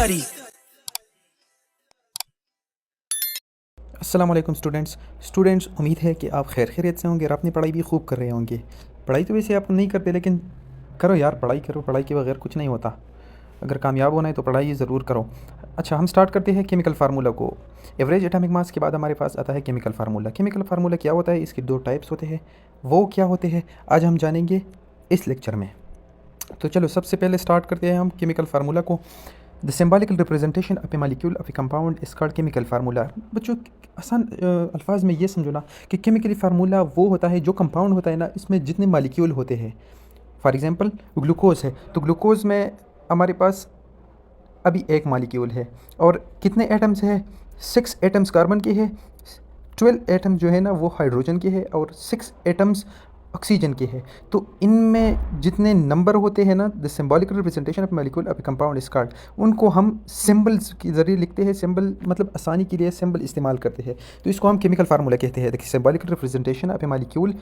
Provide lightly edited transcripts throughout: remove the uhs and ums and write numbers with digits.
Study. अस्सलाम वालेकुम students, उम्मीद है कि आप खैरियत से होंगे और अपनी पढ़ाई भी खूब कर रहे होंगे। पढ़ाई तो वैसे आप नहीं करते, लेकिन करो यार, पढ़ाई करो। पढ़ाई के बगैर कुछ नहीं होता। अगर कामयाब होना है तो पढ़ाई ज़रूर करो। अच्छा, हम स्टार्ट करते हैं केमिकल फार्मूला को। एवरेज एटॉमिक मास के बाद हमारे पास आता है केमिकल फार्मूला। केमिकल फार्मूला क्या होता है, इसके दो टाइप्स होते हैं। वो क्या होते हैं आज हम जानेंगे इस लेक्चर में। तो चलो सबसे पहले स्टार्ट करते हैं हम केमिकल फार्मूला को। The symbolical representation of A molecule of A compound is called chemical formula. बच्चों, आसान अल्फाज में ये समझो ना कि केमिकल फार्मूला वो होता है जो कंपाउंड होता है ना, इसमें जितने मॉलिक्यूल होते हैं। फॉर एग्जांपल ग्लूकोज है, तो ग्लूकोज में हमारे पास अभी एक मॉलिक्यूल है और कितने एटम्स है, 6 एटम्स कार्बन के है, 12 एटम जो है ना वो हाइड्रोजन के है और 6 एटम्स ऑक्सीजन के है। तो इनमें जितने नंबर होते हैं ना, the symbolical representation of molecule of compound is called, उनको हम सिंबल्स के ज़रिए लिखते हैं। सिंबल मतलब आसानी के लिए सिंबल इस्तेमाल करते हैं, तो इसको हम केमिकल फार्मूला कहते हैं। देखिए, symbolical representation of A molecule,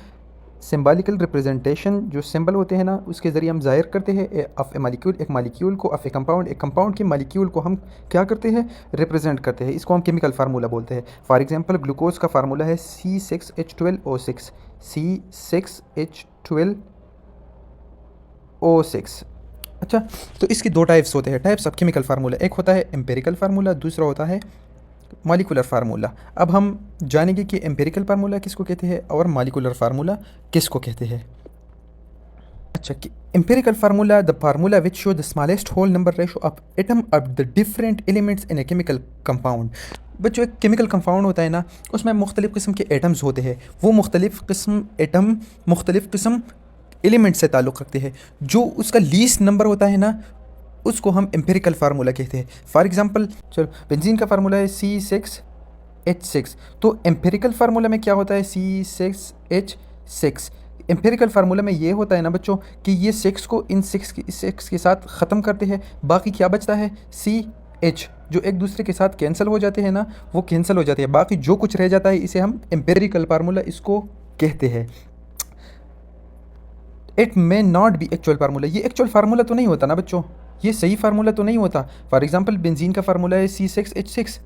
symbolical representation जो सिंबल होते हैं ना उसके ज़रिए हम ज़ाहिर करते हैं ऑफ ए मालिक्यूल, एक मालिक्यूल को, ऑफ ए कंपाउंड, एक कंपाउंड के मालिक्यूल को हम क्या करते हैं, रिप्रेजेंट करते हैं। इसको हम केमिकल फार्मूला बोलते हैं। फॉर एग्जांपल ग्लूकोज का फार्मूला है C6H12O6, C6H12O6। अच्छा, तो इसकी दो टाइप्स होते हैं, टाइप्स ऑफ केमिकल फार्मूला। एक होता है एम्पेरिकल फार्मूला, दूसरा होता है मॉलिकुलर फार्मूला। अब हम जानेंगे कि एम्पेरिकल फार्मूला किसको कहते हैं और मॉलिकुलर फार्मूला किसको कहते हैं। अच्छा, कि empirical formula the formula which show the smallest whole number ratio of atom of the different elements in a chemical compound. बच्चों, एक केमिकल कंपाउंड होता है ना, उसमें मुख्तलिफ़ किस्म के एटम्स होते हैं। वो मुख्तलिफ़ किस्म एटम मुख्तलिफ़ किस्म एलिमेंट से ताल्लुक़ रखते हैं। जो उसका लीस्ट नंबर होता है ना, उसको हम एम्पेरिकल फार्मूला कहते हैं। फॉर एग्जांपल, चलो बेंजीन का फार्मूला है C6H6, तो एम्पेरिकल फार्मूला में क्या होता है, C6H6। एम्पेरिकल फार्मूला में ये होता है ना बच्चों कि ये 6 को इन 6 के साथ ख़त्म करते हैं, बाकी क्या बचता है, CH, जो एक दूसरे के साथ कैंसिल हो जाते हैं ना, वो कैंसिल हो जाते हैं। बाकी जो कुछ रह जाता है इसे हम एम्पेरिकल फार्मूला इसको कहते हैं। It may not be actual formula, ये एक्चुअल फार्मूला तो नहीं होता ना बच्चों, ये सही फार्मूला तो नहीं होता। फॉर एग्जांपल बेंजीन का फार्मूला है C6H6,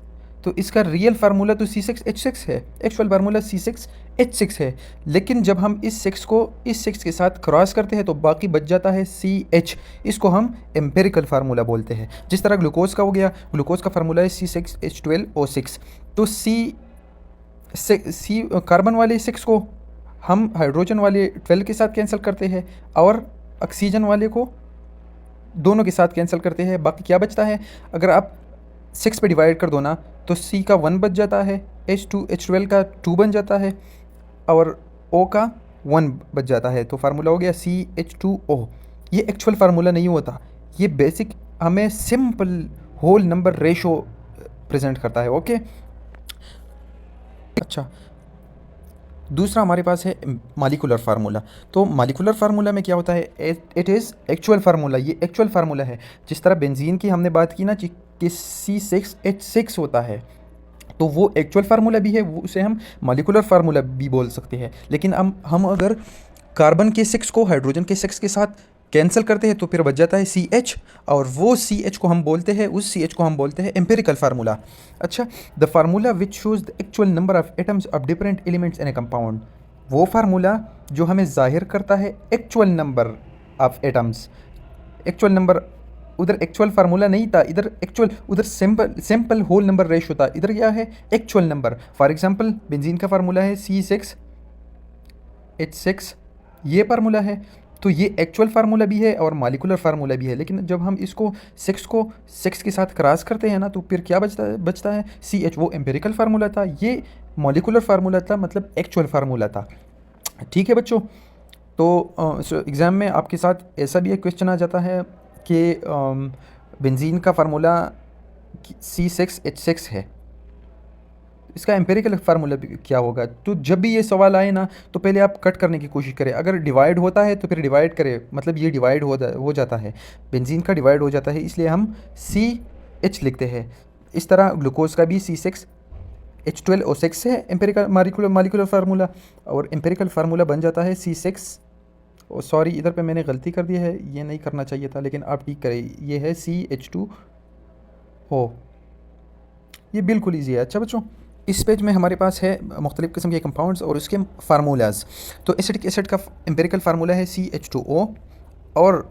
तो इसका रियल फार्मूला तो C6H6 है, एक्चुअल फार्मूला C6H6 है। लेकिन जब हम इस 6 को इस 6 के साथ क्रॉस करते हैं तो बाकी बच जाता है CH, इसको हम एम्पेरिकल फार्मूला बोलते हैं। जिस तरह ग्लूकोज का हो गया, ग्लूकोज का फार्मूला है C6H12O6, तो सी कार्बन वाले 6 को हम हाइड्रोजन वाले 12 के साथ कैंसिल करते हैं और ऑक्सीजन वाले को दोनों के साथ कैंसिल करते हैं। बाकी क्या बचता है, अगर आप 6 पे डिवाइड कर दो ना, तो C का 1 बच जाता है, H12 का 2 बन जाता है और O का 1 बच जाता है। तो फार्मूला हो गया CH2O। ये एक्चुअल फार्मूला नहीं होता, ये बेसिक हमें simple whole number ratio present करता है। ओके, अच्छा, दूसरा हमारे पास है मॉलिकुलर फार्मूला। तो मॉलिकुलर फार्मूला में क्या होता है, इट इज़ एक्चुअल फार्मूला, ये एक्चुअल फार्मूला है। जिस तरह बेंजीन की हमने बात की ना कि C6H6 होता है, तो वो एक्चुअल फार्मूला भी है, वो उसे हम मॉलिकुलर फार्मूला भी बोल सकते हैं। लेकिन हम अगर कार्बन के 6 को हाइड्रोजन के 6 के साथ कैंसिल करते हैं तो फिर बच जाता है CH, और वो CH को हम बोलते हैं, उस CH को हम बोलते हैं एम्पेरिकल फार्मूला। अच्छा, the formula which shows the actual number of atoms of different elements in A compound, वो फार्मूला जो हमें जाहिर करता है actual number of atoms. Actual number, उधर एक्चुअल फार्मूला नहीं था, इधर एक्चुअल, उधर सिंपल होल नंबर रेशो था, इधर क्या है, actual number. For example benzene का फार्मूला है C6H6, ये फार्मूला है, तो ये एक्चुअल फार्मूला भी है और मॉलिकुलर फार्मूला भी है। लेकिन जब हम इसको 6 के साथ क्रॉस करते हैं ना, तो फिर क्या बचता है CH, वो एम्पेरिकल फार्मूला था, ये मॉलिकुलर फार्मूला था, मतलब एक्चुअल फार्मूला था। ठीक है बच्चों, तो एग्ज़ाम में आपके साथ ऐसा भी एक क्वेश्चन आ जाता है कि बेंजीन का फार्मूला C6H6 है, इसका एम्पेरिकल फार्मूला क्या होगा। तो जब भी ये सवाल आए ना, तो पहले आप कट करने की कोशिश करें। अगर डिवाइड होता है तो फिर डिवाइड करें, मतलब ये डिवाइड हो जाता है, बेंजीन का डिवाइड हो जाता है, इसलिए हम CH लिखते हैं। इस तरह ग्लूकोज का भी C6H12O6 है एम्पेरिकल मॉलिकुलर फार्मूला, और एम्पेरिकल फार्मूला बन जाता है C6, सॉरी इधर पे मैंने गलती कर दी है, ये नहीं करना चाहिए था, लेकिन आप ठीक करें, ये है CH2 हो। ये बिल्कुल ईजी है। अच्छा बच्चों, इस पेज में हमारे पास है मुख्तलिफ़ किस्म के कंपाउंड्स और उसके फार्मूलाज। तो एसिटिक एसिड का एम्पेरिकल फार्मूला है CH2O और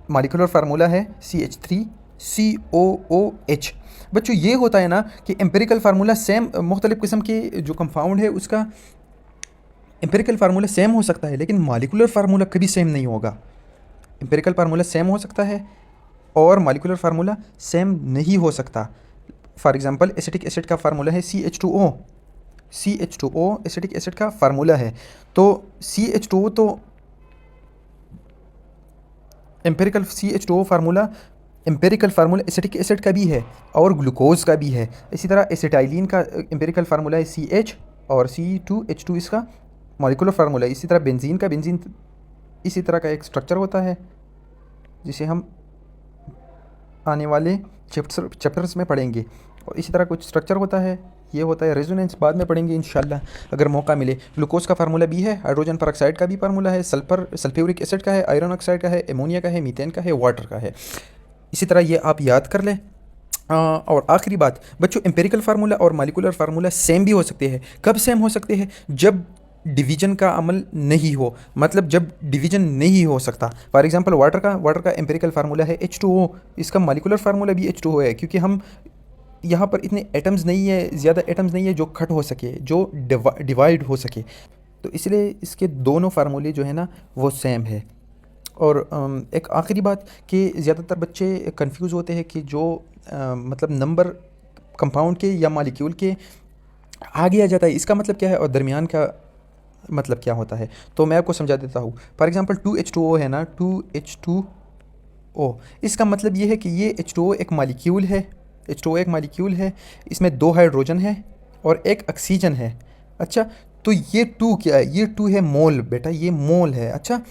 मॉलिक्यूलर फार्मूला है CH3COOH। बच्चों ये होता है ना कि एम्पेरिकल फार्मूला सेम, मुख्तलिफ़ किस्म के जो कंपाउंड है उसका एम्पेरिकल फार्मूला सेम हो सकता है, लेकिन मॉलिक्यूलर फार्मूला कभी सेम नहीं होगा। एम्पेरिकल फार्मूला सेम हो सकता है और मॉलिक्यूलर फार्मूला सेम नहीं हो सकता। फॉर एग्जांपल एसिटिक एसिड का फार्मूला है CH2O। CH2O एसिटिक एसिड का फार्मूला है। तो CH2O तो empirical CH2O formula empirical formula acetic acid का भी है और ग्लूकोज का भी है। इसी तरह एसिटाइलिन का एम्पेरिकल फार्मूला है CH और C2H2 इसका मॉलिक्यूलर फार्मूला है। इसी तरह बेंजीन का, बेंजीन इसी तरह का एक स्ट्रक्चर होता है जिसे हम आने वाले चैप्टर्स में पढ़ेंगे। और इसी तरह कुछ स्ट्रक्चर होता है, ये होता है रेजोनेंस, बाद में पढ़ेंगे इंशाल्लाह अगर मौका मिले। ग्लूकोज का फार्मूला भी है, हाइड्रोजन परऑक्साइड का भी फार्मूला है, सल्फ्यूरिक एसिड का है, आयरन ऑक्साइड का है, एमोनिया का है, मीथेन का है, वाटर का है। इसी तरह ये आप याद कर लें। और आखिरी बात बच्चों, एम्पेरिकल फार्मूला और मॉलिक्यूलर फार्मूला सेम भी हो सकते हैं। कब सेम हो सकते हैं? जब डिवीजन का अमल नहीं हो, मतलब जब डिवीजन नहीं हो सकता। फॉर एग्जांपल वाटर का एम्पेरिकल फार्मूला है H2O, इसका मॉलिक्यूलर फार्मूला भी H2O है, क्योंकि हम यहाँ पर इतने एटम्स नहीं है, ज़्यादा एटम्स नहीं है जो कट हो सके, जो डिवाइड हो सके, तो इसलिए इसके दोनों फार्मूले जो है ना वो सेम है। और एक आखिरी बात कि ज़्यादातर बच्चे कंफ्यूज होते हैं कि जो मतलब नंबर कंपाउंड के या मॉलिक्यूल के आगे आ जाता है, इसका मतलब क्या है और दरमियान का मतलब क्या होता है। तो मैं आपको समझा देता हूँ। फॉर एग्जांपल 2H2O है ना, 2H2O, इसका मतलब ये है कि ये H2O एक मॉलिक्यूल है। H2O एक मॉलिक्यूल है, इसमें 2 हाइड्रोजन है और एक ऑक्सीजन है। अच्छा, तो ये 2 क्या है? ये 2 है मोल, बेटा ये मोल है। अच्छा,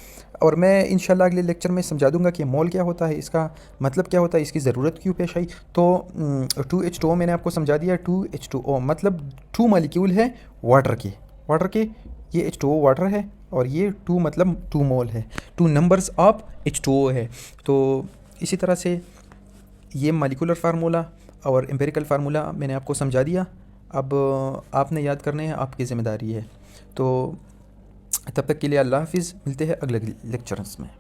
और मैं इंशाल्लाह अगले लेक्चर में समझा दूंगा कि मोल क्या होता है, इसका मतलब क्या होता है, इसकी ज़रूरत क्यों पेश आई। तो 2H2O मैंने आपको समझा दिया। 2H2O मतलब 2 मॉलिक्यूल है वाटर के, ये H2O वाटर है और ये 2 मतलब 2 मोल है, 2 नंबर्स ऑफ H2O है। तो इसी तरह से ये मॉलिक्यूलर फार्मूला और एम्पेरिकल फार्मूला मैंने आपको समझा दिया। अब आपने याद करने हैं, आपकी ज़िम्मेदारी है। तो तब तक के लिए अल्लाह हाफ़िज़, मिलते हैं अगले लेक्चर्स में।